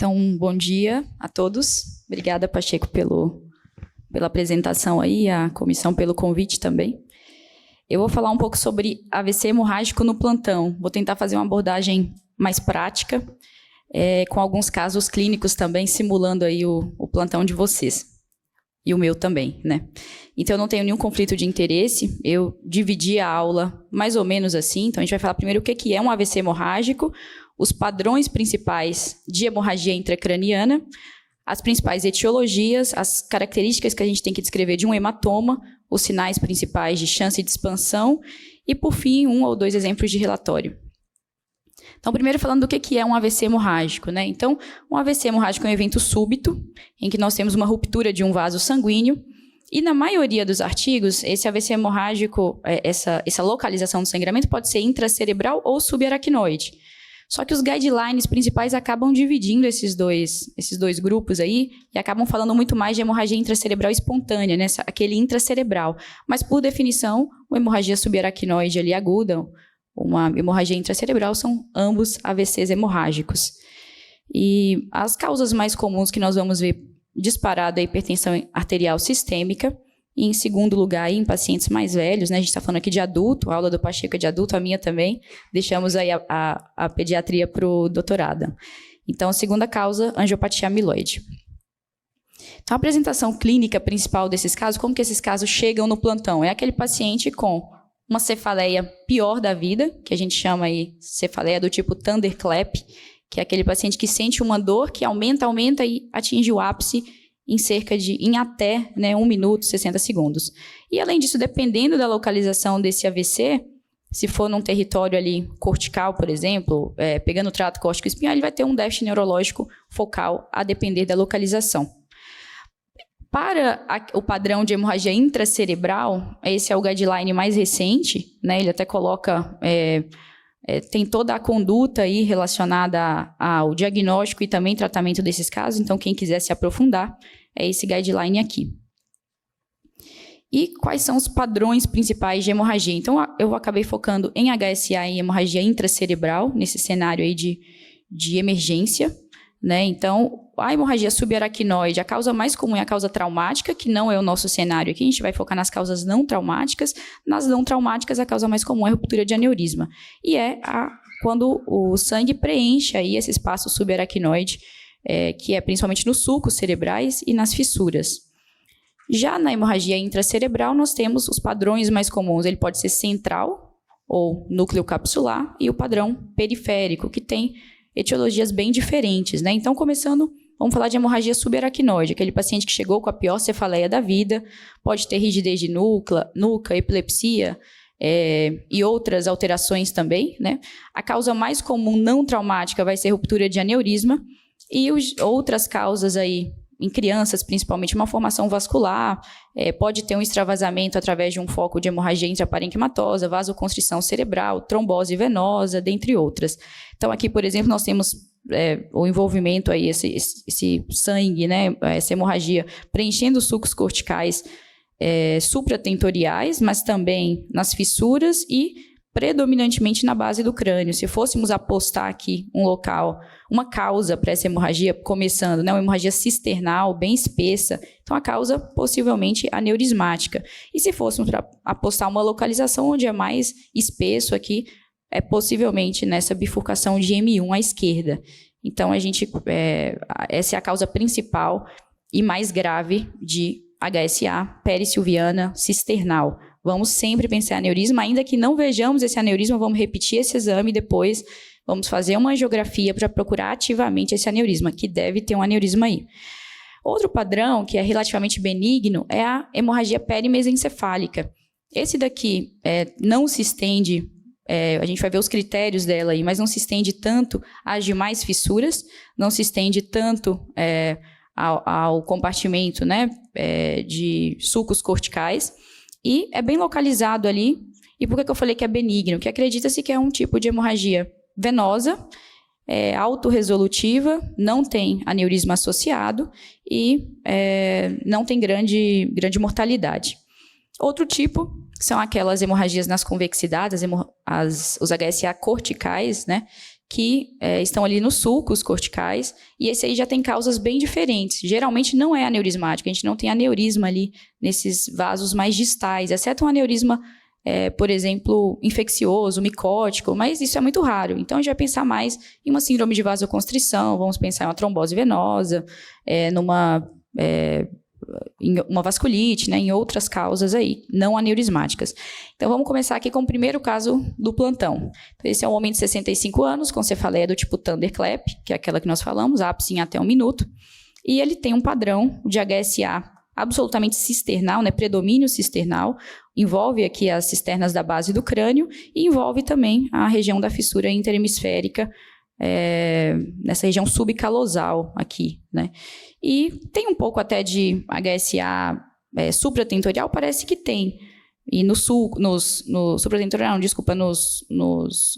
Então, bom dia a todos. Obrigada, Pacheco, pela apresentação aí, a comissão pelo convite também. Eu vou falar um pouco sobre AVC hemorrágico no plantão. Vou tentar fazer uma abordagem mais prática, com alguns casos clínicos também, simulando aí o plantão de vocês. E o meu também, né? Então, eu não tenho nenhum conflito de interesse. Eu dividi a aula mais ou menos assim. Então, a gente vai falar primeiro o que é um AVC hemorrágico, os padrões principais de hemorragia intracraniana, as principais etiologias, as características que a gente tem que descrever de um hematoma, os sinais principais de chance de expansão e, por fim, 1 ou 2 exemplos de relatório. Então, primeiro falando do que é um AVC hemorrágico, né? Então, um AVC hemorrágico é um evento súbito, em que nós temos uma ruptura de um vaso sanguíneo, e na maioria dos artigos, esse AVC hemorrágico, essa localização do sangramento pode ser intracerebral ou subaracnoide. Só que os guidelines principais acabam dividindo esses dois grupos aí e acabam falando muito mais de hemorragia intracerebral espontânea, né? Aquele intracerebral. Mas, por definição, uma hemorragia subaracnoide ali aguda, uma hemorragia intracerebral, são ambos AVCs hemorrágicos. E as causas mais comuns que nós vamos ver disparado é a hipertensão arterial sistêmica, e em segundo lugar, aí, em pacientes mais velhos, né? A gente está falando aqui de adulto, a aula do Pacheco é de adulto, a minha também, deixamos aí a pediatria para o doutorado. Então, segunda causa, angiopatia amiloide. Então, a apresentação clínica principal desses casos, como que esses casos chegam no plantão? É aquele paciente com uma cefaleia pior da vida, que a gente chama aí cefaleia do tipo thunderclap, que é aquele paciente que sente uma dor que aumenta e atinge o ápice em até 1 minuto, 60 segundos. E, além disso, dependendo da localização desse AVC, se for num território ali cortical, por exemplo, pegando o trato córtico-espinhal, ele vai ter um déficit neurológico focal, a depender da localização. Para o padrão de hemorragia intracerebral, esse é o guideline mais recente, né? Ele até coloca... tem toda a conduta aí relacionada ao diagnóstico e também tratamento desses casos, então quem quiser se aprofundar, é esse guideline aqui. E quais são os padrões principais de hemorragia? Então, eu acabei focando em HSA e hemorragia intracerebral, nesse cenário aí de emergência, né? Então, a hemorragia subaracnoide, a causa mais comum é a causa traumática, que não é o nosso cenário aqui, a gente vai focar nas causas não traumáticas. Nas não traumáticas, a causa mais comum é a ruptura de aneurisma. E quando o sangue preenche aí esse espaço subaracnoide, que é principalmente nos sulcos cerebrais e nas fissuras. Já na hemorragia intracerebral, nós temos os padrões mais comuns. Ele pode ser central ou núcleo capsular e o padrão periférico, que tem etiologias bem diferentes, né? Então, começando, vamos falar de hemorragia subaracnoide, aquele paciente que chegou com a pior cefaleia da vida, pode ter rigidez de nuca, epilepsia e outras alterações também, né? A causa mais comum não traumática vai ser ruptura de aneurisma e outras causas aí, em crianças, principalmente uma formação vascular, pode ter um extravasamento através de um foco de hemorragia intraparenquimatosa, vasoconstrição cerebral, trombose venosa, dentre outras. Então, aqui, por exemplo, nós temos o envolvimento aí, esse sangue, né, essa hemorragia, preenchendo os sulcos corticais supratentoriais, mas também nas fissuras e predominantemente na base do crânio. Se fôssemos apostar aqui um local, uma causa para essa hemorragia, começando, né, uma hemorragia cisternal, bem espessa, então a causa possivelmente aneurismática. E se fôssemos para apostar uma localização onde é mais espesso aqui, é possivelmente nessa bifurcação de M1 à esquerda. Então, essa é a causa principal e mais grave de HSA perissilviana cisternal. Vamos sempre pensar em aneurisma, ainda que não vejamos esse aneurisma, vamos repetir esse exame depois, vamos fazer uma angiografia para procurar ativamente esse aneurisma, que deve ter um aneurisma aí. Outro padrão, que é relativamente benigno, é a hemorragia perimesencefálica. Esse daqui não se estende, a gente vai ver os critérios dela aí, mas não se estende tanto às demais fissuras, não se estende tanto ao compartimento, né, de sulcos corticais, e é bem localizado ali. E por que eu falei que é benigno? Que acredita-se que é um tipo de hemorragia venosa, autorresolutiva, não tem aneurisma associado e não tem grande mortalidade. Outro tipo são aquelas hemorragias nas convexidades, os HSA corticais, né, que estão ali nos sulcos corticais, e esse aí já tem causas bem diferentes. Geralmente não é aneurismático, a gente não tem aneurisma ali nesses vasos mais distais, exceto um aneurisma, por exemplo, infeccioso, micótico, mas isso é muito raro. Então, a gente vai pensar mais em uma síndrome de vasoconstrição, vamos pensar em uma trombose venosa, em uma vasculite, né, em outras causas aí, não aneurismáticas. Então, vamos começar aqui com o primeiro caso do plantão. Então, esse é um homem de 65 anos, com cefaleia do tipo Thunderclap, que é aquela que nós falamos, ápice em até 1 minuto, e ele tem um padrão de HSA absolutamente cisternal, né, predomínio cisternal, envolve aqui as cisternas da base do crânio e envolve também a região da fissura interhemisférica, nessa região subcalosal aqui, né? E tem um pouco até de HSA supratentorial, parece que tem. E no supratentorial, não, desculpa, nos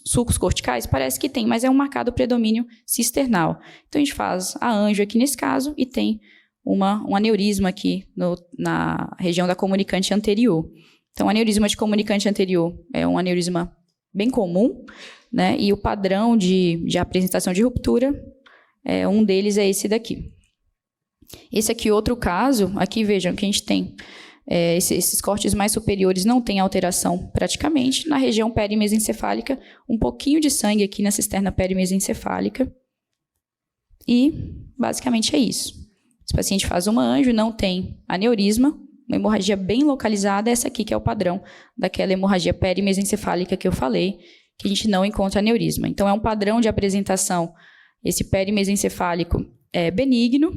sulcos corticais, parece que tem, mas é um marcado predomínio cisternal. Então, a gente faz a anjo aqui nesse caso e tem um aneurisma aqui na região da comunicante anterior. Então, o aneurisma de comunicante anterior é um aneurisma bem comum, né? E o padrão de apresentação de ruptura, um deles é esse daqui. Esse aqui, outro caso, aqui vejam que a gente tem esses cortes mais superiores não tem alteração praticamente. Na região perimesencefálica, um pouquinho de sangue aqui na cisterna perimesencefálica. E, basicamente, é isso. Esse paciente faz uma anjo, não tem aneurisma, uma hemorragia bem localizada, essa aqui que é o padrão daquela hemorragia perimesencefálica que eu falei, que a gente não encontra aneurisma. Então, é um padrão de apresentação, esse perimesencefálico benigno,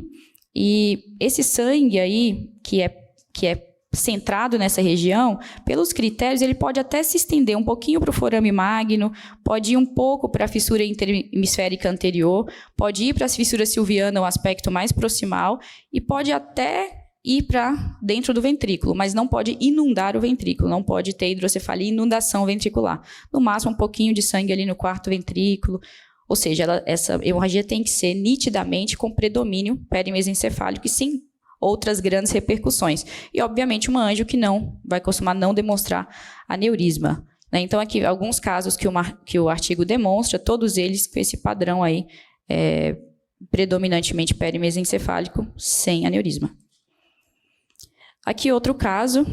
e esse sangue aí, que é centrado nessa região, pelos critérios, ele pode até se estender um pouquinho para o forame magno, pode ir um pouco para a fissura interhemisférica anterior, pode ir para a fissura silviana, o aspecto mais proximal, e pode até ir para dentro do ventrículo, mas não pode inundar o ventrículo, não pode ter hidrocefalia e inundação ventricular. No máximo, um pouquinho de sangue ali no quarto ventrículo, ou seja, essa hemorragia tem que ser nitidamente com predomínio perimesencefálico e sem outras grandes repercussões. E, obviamente, uma anjo que não vai costumar não demonstrar aneurisma, né? Então, aqui, alguns casos que o artigo demonstra, todos eles com esse padrão aí, predominantemente perimesencefálico, sem aneurisma. Aqui, outro caso,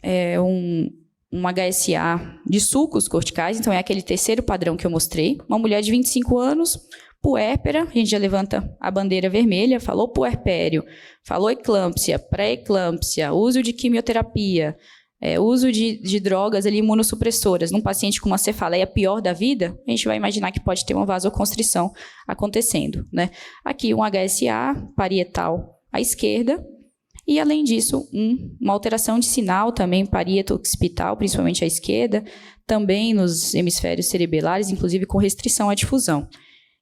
é um HSA de sulcos corticais, então é aquele terceiro padrão que eu mostrei. Uma mulher de 25 anos, puérpera, a gente já levanta a bandeira vermelha, falou puerpério, falou eclâmpsia, pré-eclâmpsia, uso de quimioterapia, uso de drogas ali, imunossupressoras. Num paciente com uma cefaleia pior da vida, a gente vai imaginar que pode ter uma vasoconstrição acontecendo, né? Aqui um HSA parietal à esquerda, e, além disso, uma alteração de sinal também parieto-occipital, principalmente à esquerda, também nos hemisférios cerebelares, inclusive com restrição à difusão.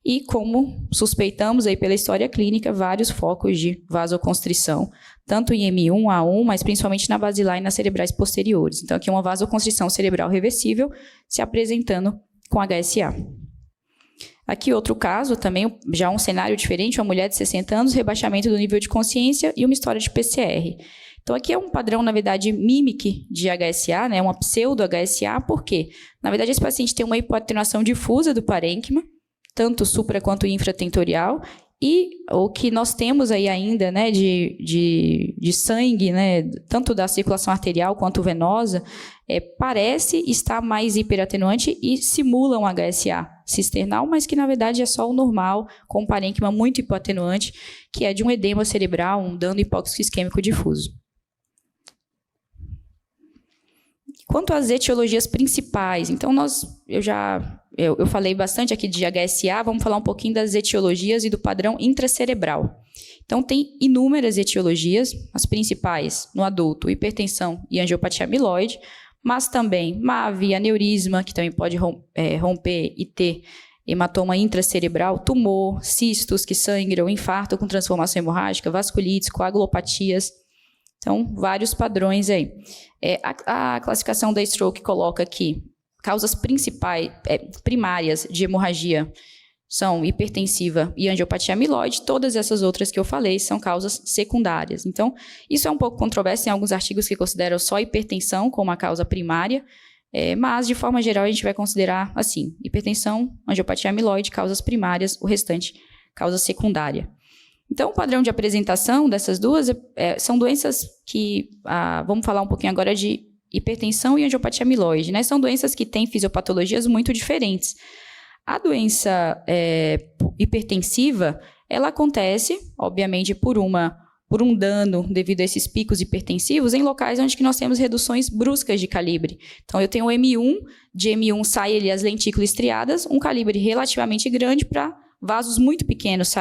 E, como suspeitamos aí pela história clínica, vários focos de vasoconstrição, tanto em M1, A1, mas principalmente na basilar e nas cerebrais posteriores. Então, aqui uma vasoconstrição cerebral reversível se apresentando com HSA. Aqui outro caso, também já um cenário diferente, uma mulher de 60 anos, rebaixamento do nível de consciência e uma história de PCR. Então, aqui é um padrão, na verdade, mímico de HSA, né, uma pseudo-HSA, por quê? Na verdade, esse paciente tem uma hipoatenuação difusa do parênquima, tanto supra quanto infratentorial, e o que nós temos aí ainda, né, de sangue, né, tanto da circulação arterial quanto venosa, parece estar mais hiperatenuante e simula um HSA cisternal, mas que na verdade é só o normal, com um parênquima muito hipoatenuante, que é de um edema cerebral, um dano hipóxico isquêmico difuso. Quanto às etiologias principais, então eu falei bastante aqui de HSA, vamos falar um pouquinho das etiologias e do padrão intracerebral. Então, tem inúmeras etiologias, as principais no adulto, hipertensão e angiopatia amiloide, mas também MAVE, aneurisma, que também pode romper e ter hematoma intracerebral, tumor, cistos que sangram, infarto com transformação hemorrágica, vasculites, coagulopatias. Então, vários padrões aí. A classificação da stroke coloca aqui causas principais, primárias de hemorragia são hipertensiva e angiopatia amiloide. Todas essas outras que eu falei são causas secundárias. Então, isso é um pouco controverso em alguns artigos que consideram só hipertensão como a causa primária, Mas, de forma geral, a gente vai considerar assim: hipertensão, angiopatia amiloide, causas primárias, o restante, causa secundária. Então, o padrão de apresentação dessas duas são doenças que... vamos falar um pouquinho agora de hipertensão e angiopatia amiloide, né? São doenças que têm fisiopatologias muito diferentes. A doença hipertensiva, ela acontece, obviamente, por um dano devido a esses picos hipertensivos em locais onde que nós temos reduções bruscas de calibre. Então, eu tenho o M1, de M1 sai ali as lentículas estriadas, um calibre relativamente grande para vasos muito pequenos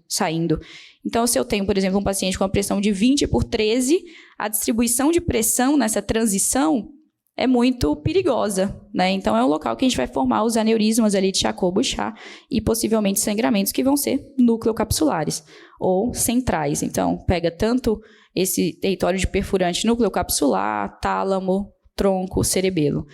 saindo. Então, se eu tenho, por exemplo, um paciente com uma pressão de 20/13, a distribuição de pressão nessa transição é muito perigosa, né? Então, é um local que a gente vai formar os aneurismas ali de Charcot-Bouchard e possivelmente sangramentos que vão ser núcleocapsulares ou centrais. Então, pega tanto esse território de perfurante núcleocapsular, tálamo, tronco, cerebelo.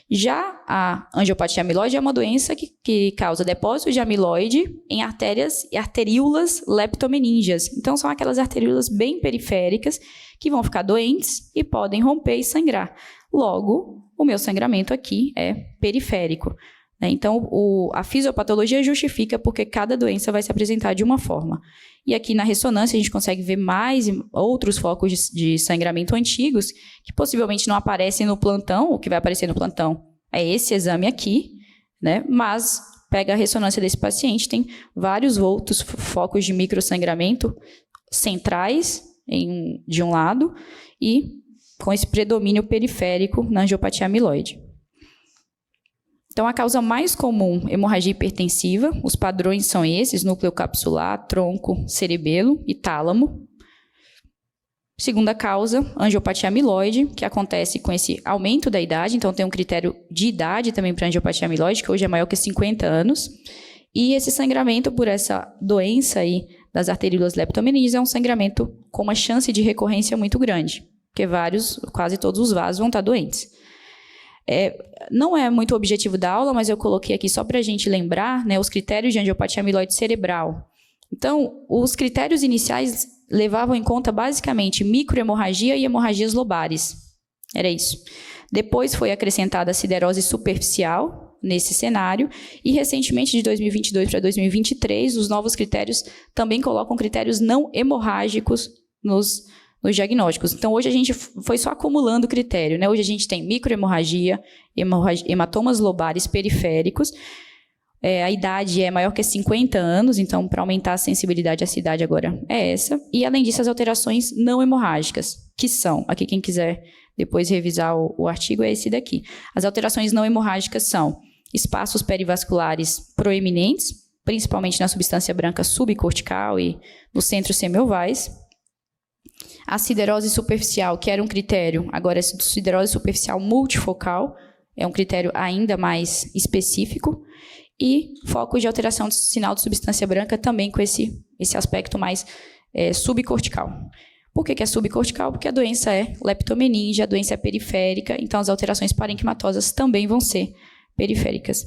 Já a angiopatia amiloide é uma doença que causa depósito de amiloide em artérias e arteríolas leptomeningeas. Então, são aquelas arteríolas bem periféricas que vão ficar doentes e podem romper e sangrar. Logo, o meu sangramento aqui é periférico, né? Então, a fisiopatologia justifica porque cada doença vai se apresentar de uma forma. E aqui na ressonância a gente consegue ver mais outros focos de sangramento antigos que possivelmente não aparecem no plantão. O que vai aparecer no plantão é esse exame aqui, né? Mas pega a ressonância desse paciente, tem vários outros focos de microsangramento centrais de um lado e com esse predomínio periférico na angiopatia amiloide. Então, a causa mais comum, hemorragia hipertensiva, os padrões são esses: núcleocapsular, tronco, cerebelo e tálamo. Segunda causa, angiopatia amiloide, que acontece com esse aumento da idade. Então, tem um critério de idade também para angiopatia amiloide, que hoje é maior que 50 anos. E esse sangramento por essa doença aí das arteríolas leptomeningeas é um sangramento com uma chance de recorrência muito grande, porque quase todos os vasos vão estar doentes. Não é muito o objetivo da aula, mas eu coloquei aqui só para a gente lembrar, né, os critérios de angiopatia amiloide cerebral. Então, os critérios iniciais levavam em conta basicamente microhemorragia e hemorragias lobares. Era isso. Depois foi acrescentada a siderose superficial nesse cenário e recentemente, de 2022 para 2023, os novos critérios também colocam critérios não hemorrágicos nos diagnósticos. Então, hoje a gente foi só acumulando critério, né? Hoje a gente tem microhemorragia, hematomas lobares periféricos, a idade é maior que 50 anos, então, para aumentar a sensibilidade, essa idade agora é essa. E, além disso, as alterações não hemorrágicas, que são, aqui quem quiser depois revisar o artigo, é esse daqui. As alterações não hemorrágicas são espaços perivasculares proeminentes, principalmente na substância branca subcortical e nos centros semiovais. A siderose superficial, que era um critério, agora é siderose superficial multifocal, é um critério ainda mais específico. E foco de alteração do sinal de substância branca também com esse aspecto mais subcortical. Por que é subcortical? Porque a doença é leptomeninge, a doença é periférica, então as alterações parenquimatosas também vão ser periféricas.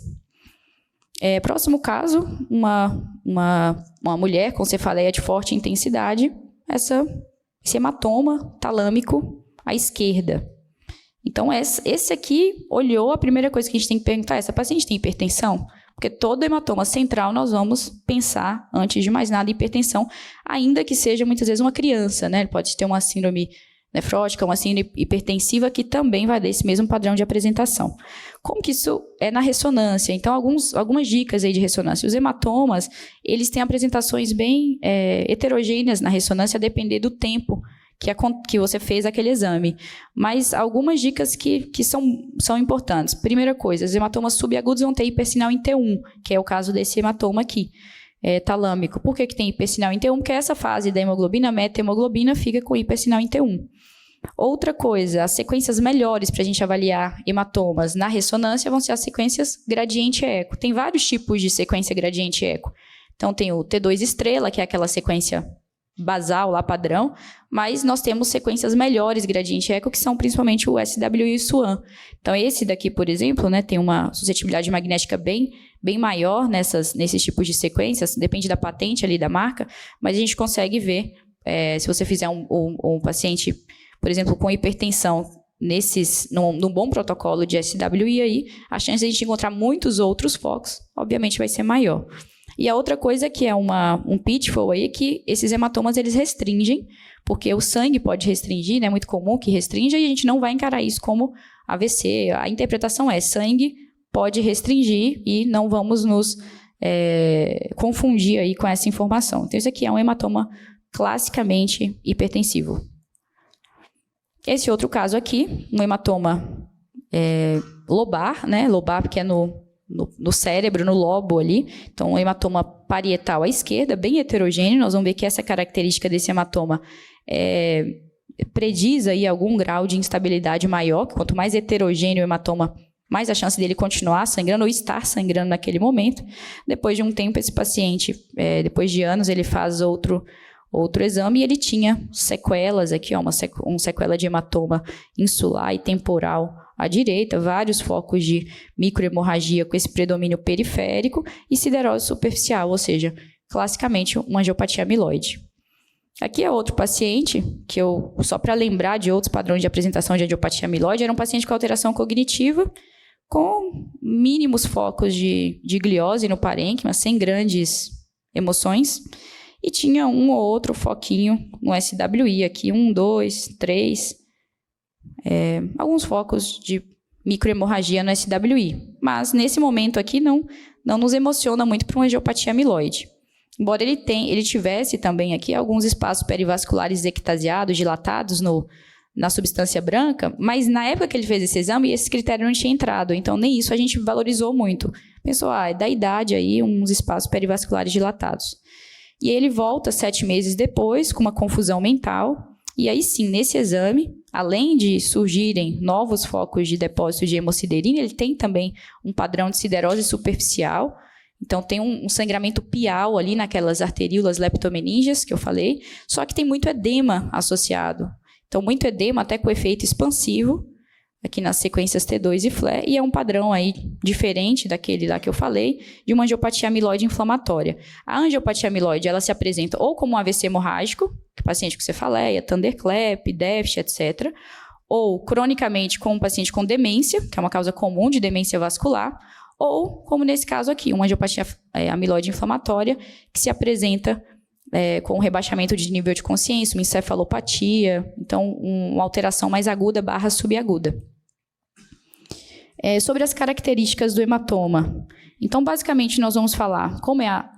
Próximo caso, uma mulher com cefaleia de forte intensidade, esse hematoma talâmico à esquerda. Então, esse aqui olhou, a primeira coisa que a gente tem que perguntar é: essa paciente tem hipertensão? Porque todo hematoma central nós vamos pensar, antes de mais nada, em hipertensão, ainda que seja muitas vezes uma criança, né? Ele pode ter uma síndrome nefrótica, uma síndrome hipertensiva, que também vai dar esse mesmo padrão de apresentação. Como que isso é na ressonância? Então, algumas dicas aí de ressonância. Os hematomas, eles têm apresentações bem heterogêneas na ressonância, a depender do tempo que você fez aquele exame. Mas algumas dicas que são importantes. Primeira coisa, os hematomas subagudos vão ter hipersinal em T1, que é o caso desse hematoma aqui, talâmico. Por que tem hipersinal em T1? Porque essa fase da hemoglobina, meta-hemoglobina, fica com hipersinal em T1. Outra coisa, as sequências melhores para a gente avaliar hematomas na ressonância vão ser as sequências gradiente-eco. Tem vários tipos de sequência gradiente-eco. Então, tem o T2 estrela, que é aquela sequência basal, lá padrão, mas nós temos sequências melhores gradiente-eco, que são principalmente o SW e o SWAN. Então, esse daqui, por exemplo, né, tem uma suscetibilidade magnética bem maior nesses tipos de sequências, depende da patente ali da marca, mas a gente consegue ver, se você fizer um paciente, por exemplo, com hipertensão num bom protocolo de SWI aí, a chance de a gente encontrar muitos outros focos, obviamente, vai ser maior. E a outra coisa que é um pitfall aí é que esses hematomas, eles restringem, porque o sangue pode restringir, né? É muito comum que restrinja, e a gente não vai encarar isso como AVC. A interpretação é sangue pode restringir e não vamos nos confundir aí com essa informação. Então, isso aqui é um hematoma classicamente hipertensivo. Esse outro caso aqui, um hematoma lobar, né? Lobar porque é no cérebro, no lobo ali. Então, um hematoma parietal à esquerda, bem heterogêneo. Nós vamos ver que essa característica desse hematoma prediz aí algum grau de instabilidade maior, que quanto mais heterogêneo o hematoma, mais a chance dele continuar sangrando ou estar sangrando naquele momento. Depois de um tempo, esse paciente, depois de anos, ele faz outro exame e ele tinha sequelas aqui, uma sequela de hematoma insular e temporal à direita, vários focos de microhemorragia com esse predomínio periférico e siderose superficial, ou seja, classicamente uma angiopatia amiloide. Aqui é outro paciente, que só para lembrar de outros padrões de apresentação de angiopatia amiloide, era um paciente com alteração cognitiva, com mínimos focos de gliose no parênquima, sem grandes emoções, e tinha um ou outro foquinho no SWI aqui, 1, 2, 3, alguns focos de microhemorragia no SWI. Mas, nesse momento aqui, não nos emociona muito para uma angiopatia amiloide. Embora ele tivesse também aqui alguns espaços perivasculares ectasiados, dilatados na substância branca, mas na época que ele fez esse exame, esse critério não tinha entrado, então nem isso a gente valorizou muito. Pensou, é da idade aí, uns espaços perivasculares dilatados. E ele volta 7 meses depois, com uma confusão mental, e aí sim, nesse exame, além de surgirem novos focos de depósito de hemosiderina, ele tem também um padrão de siderose superficial, então tem um sangramento pial ali naquelas arteríolas leptomeníngeas que eu falei, só que tem muito edema associado. Então, muito edema até com efeito expansivo, aqui nas sequências T2 e FLE, e é um padrão aí diferente daquele lá que eu falei, de uma angiopatia amiloide inflamatória. A angiopatia amiloide, ela se apresenta ou como um AVC hemorrágico, paciente com cefaleia, thunderclap, déficit, etc., ou cronicamente com um paciente com demência, que é uma causa comum de demência vascular, ou, como nesse caso aqui, uma angiopatia amiloide inflamatória, que se apresenta com um rebaixamento de nível de consciência, uma encefalopatia, então uma alteração mais aguda / subaguda. Sobre as características do hematoma. Então, basicamente, nós vamos falar como é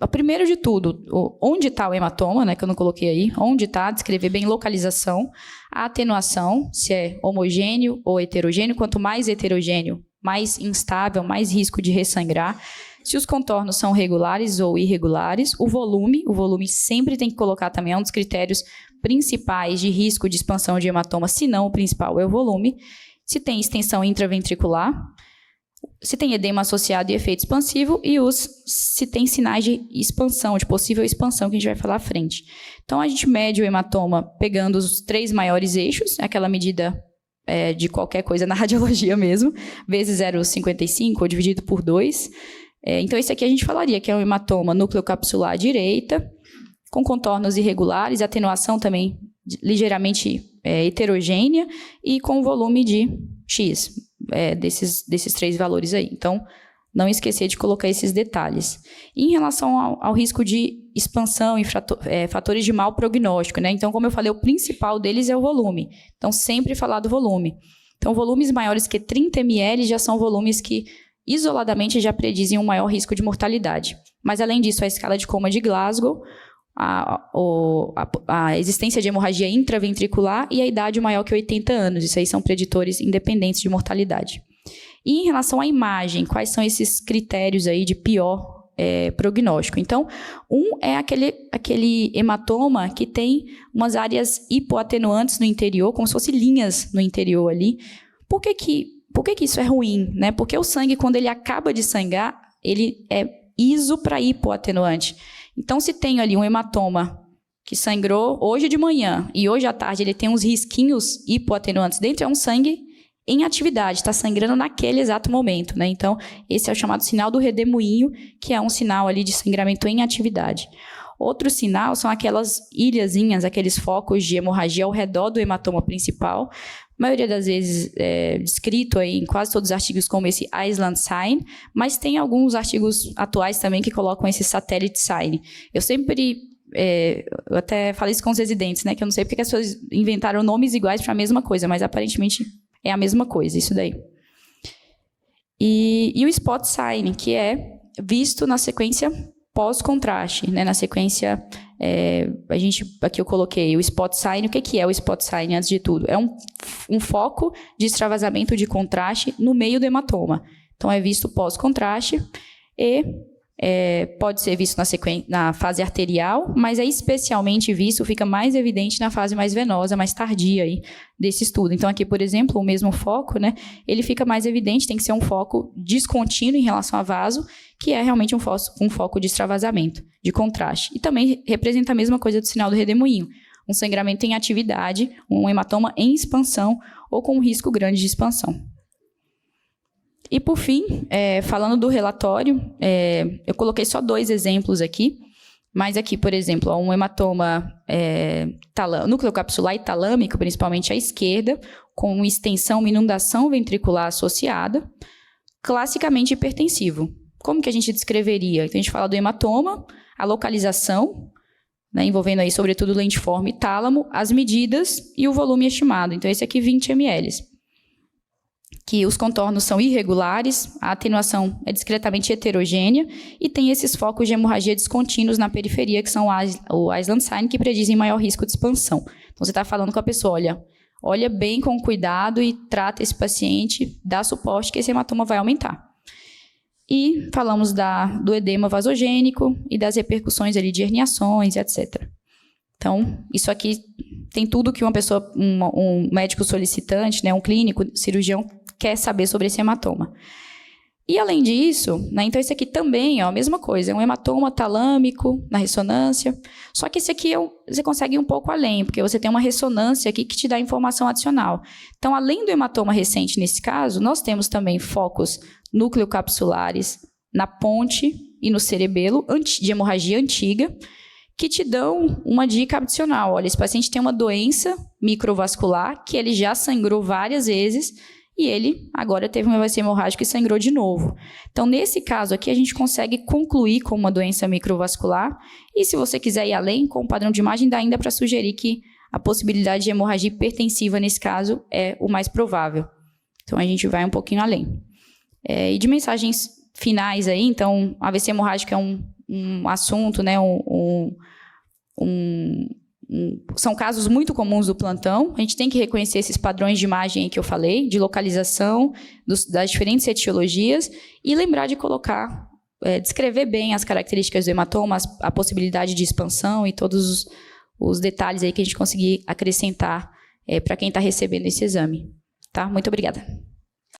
primeiro de tudo, onde está o hematoma, né, que eu não coloquei aí, onde está, descrever bem localização, a atenuação, se é homogêneo ou heterogêneo, quanto mais heterogêneo, mais instável, mais risco de ressangrar. Se os contornos são regulares ou irregulares, o volume sempre tem que colocar também, é um dos critérios principais de risco de expansão de hematoma, se não o principal é o volume. Se tem extensão intraventricular, se tem edema associado e efeito expansivo, e se tem sinais de expansão, de possível expansão, que a gente vai falar à frente. Então, a gente mede o hematoma pegando os 3 maiores eixos, aquela medida de qualquer coisa na radiologia mesmo, vezes 0,55 ou dividido por 2. Então, esse aqui a gente falaria que é um hematoma nucleocapsular à direita, com contornos irregulares, atenuação também ligeiramente heterogênea e com volume de X, desses 3 valores aí. Então, não esquecer de colocar esses detalhes. E em relação ao risco de expansão e fatores de mau prognóstico, né? Então, como eu falei, o principal deles é o volume. Então, sempre falar do volume. Então, volumes maiores que 30 ml já são volumes que isoladamente já predizem um maior risco de mortalidade. Mas, além disso, a escala de coma de Glasgow, a existência de hemorragia intraventricular e a idade maior que 80 anos. Isso aí são preditores independentes de mortalidade. E em relação à imagem, quais são esses critérios aí de pior prognóstico? Então, é aquele hematoma que tem umas áreas hipoatenuantes no interior, como se fossem linhas no interior ali. Por que isso é ruim, né? Porque o sangue, quando ele acaba de sangrar, ele é iso para hipoatenuante. Então, se tem ali um hematoma que sangrou hoje de manhã e hoje à tarde ele tem uns risquinhos hipoatenuantes dentro, é um sangue em atividade, está sangrando naquele exato momento, né? Então, esse é o chamado sinal do redemoinho, que é um sinal ali de sangramento em atividade. Outro sinal são aquelas ilhazinhas, aqueles focos de hemorragia ao redor do hematoma principal, a maioria das vezes descrito aí em quase todos os artigos como esse Island sign, mas tem alguns artigos atuais também que colocam esse satellite sign. Eu sempre, eu até falei isso com os residentes, né, que eu não sei porque as pessoas inventaram nomes iguais para a mesma coisa, mas aparentemente é a mesma coisa, isso daí. E o spot sign, que é visto na sequência pós-contraste, né, na sequência, aqui eu coloquei o spot sign. O que é o spot sign, antes de tudo? É um foco de extravasamento de contraste no meio do hematoma. Então, é visto pós-contraste e pode ser visto na fase arterial, mas é especialmente visto, fica mais evidente na fase mais venosa, mais tardia aí desse estudo. Então, aqui, por exemplo, o mesmo foco, né, ele fica mais evidente, tem que ser um foco descontínuo em relação a vaso, que é realmente um foco de extravasamento, de contraste. E também representa a mesma coisa do sinal do redemoinho, um sangramento em atividade, um hematoma em expansão ou com um risco grande de expansão. E, por fim, falando do relatório, eu coloquei só 2 exemplos aqui, mas aqui, por exemplo, um hematoma nucleocapsular e talâmico, principalmente à esquerda, com extensão, uma inundação ventricular associada, classicamente hipertensivo. Como que a gente descreveria? Então, a gente fala do hematoma, a localização, né, envolvendo aí, sobretudo, lentiforme e tálamo, as medidas e o volume estimado. Então, esse aqui, 20 ml. Que os contornos são irregulares, a atenuação é discretamente heterogênea e tem esses focos de hemorragia descontínuos na periferia, que são o Island sign, que predizem maior risco de expansão. Então, você está falando com a pessoa, olha bem com cuidado e trata esse paciente, dá suporte que esse hematoma vai aumentar. E falamos do edema vasogênico e das repercussões ali de herniações, etc. Então, isso aqui tem tudo que uma pessoa, um médico solicitante, né, um clínico, cirurgião, quer saber sobre esse hematoma. E, além disso, né, então esse aqui também é a mesma coisa, é um hematoma talâmico na ressonância, só que esse aqui você consegue ir um pouco além, porque você tem uma ressonância aqui que te dá informação adicional. Então, além do hematoma recente nesse caso, nós temos também focos nucleocapsulares na ponte e no cerebelo de hemorragia antiga, que te dão uma dica adicional. Olha, esse paciente tem uma doença microvascular que ele já sangrou várias vezes e ele agora teve um AVC hemorrágico e sangrou de novo. Então, nesse caso aqui, a gente consegue concluir com uma doença microvascular e, se você quiser ir além, com o padrão de imagem, dá ainda para sugerir que a possibilidade de hemorragia hipertensiva, nesse caso, é o mais provável. Então, a gente vai um pouquinho além. E de mensagens finais aí, então, AVC hemorrágico é um assunto, né, são casos muito comuns do plantão. A gente tem que reconhecer esses padrões de imagem que eu falei, de localização, das diferentes etiologias, e lembrar de colocar, descrever bem as características do hematoma, a possibilidade de expansão e todos os detalhes aí que a gente conseguir acrescentar para quem está recebendo esse exame. Tá? Muito obrigada.